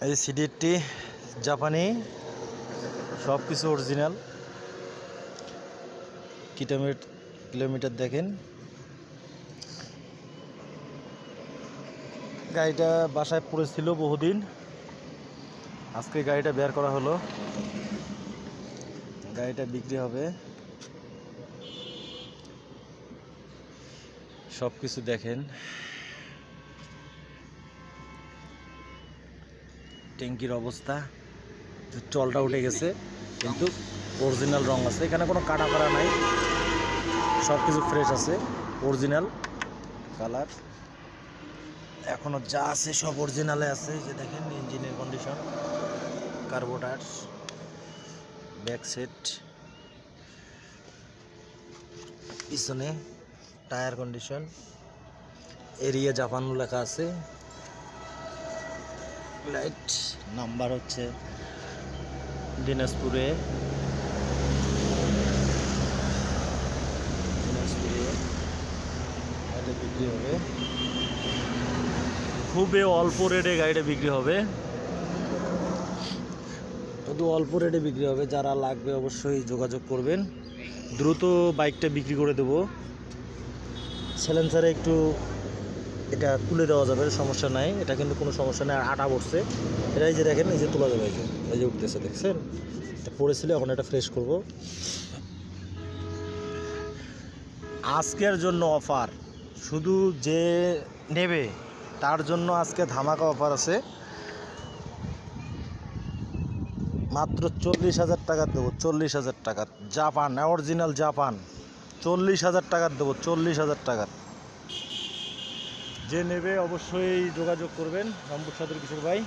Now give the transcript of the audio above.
এই সিডিটি জাপানি, সব কিছু অরিজিনাল। কিলোমিটার দেখেন। গাড়িটা বাসায় পড়েছিল বহুদিন, আজকে গাড়িটা বের করা হলো। গাড়িটা বিক্রি হবে। সব কিছু দেখেন। ট্যাঙ্কির অবস্থা, চলটা উঠে গেছে কিন্তু অরিজিনাল রং আছে, এখানে কোনো কাটা করা নাই, সব কিছু ফ্রেশ আছে, অরিজিনাল কালার। এখনো যা আছে সব অরিজিনালে আছে। যে দেখেন ইঞ্জিনের কন্ডিশন, কার্বোটার, ব্যাক সেট, পিছনে টায়ার কন্ডিশন, এরিয়া জাপান লেখা আছে। লাইট নাম্বার হচ্ছে দিনাজপুরে। গাড়িটা বিক্রি হবে, খুবই অল্প রেটে গাড়িটা বিক্রি হবে, শুধু অল্প রেটে বিক্রি হবে। যারা লাগবে অবশ্যই যোগাযোগ করবেন, দ্রুত বাইকটা বিক্রি করে দেবো। সাইলেন্সারে একটু এটা তুলে দেওয়া যাবে, সমস্যা নাই, এটা কিন্তু কোনো সমস্যা নেই। আর আটা পড়ছে, এটাই যে দেখেন, এই যে তোলা যাবে, এই যে উঠতেছে, দেখছেন? এটা পড়েছিল, এখন এটা ফ্রেশ করব। আজকের জন্য অফার, শুধু যে নেবে তার জন্য আজকে ধামাকা অফার আছে। মাত্র 40,000 টাকা দেবো, 40,000 টাকা। জাপান, অরিজিনাল জাপান, 40,000 টাকার দেবো, 40,000 টাকার। যে নেবে অবশ্যই যোগাযোগ করবেন, রামপুর সদর কিশোর ভাই।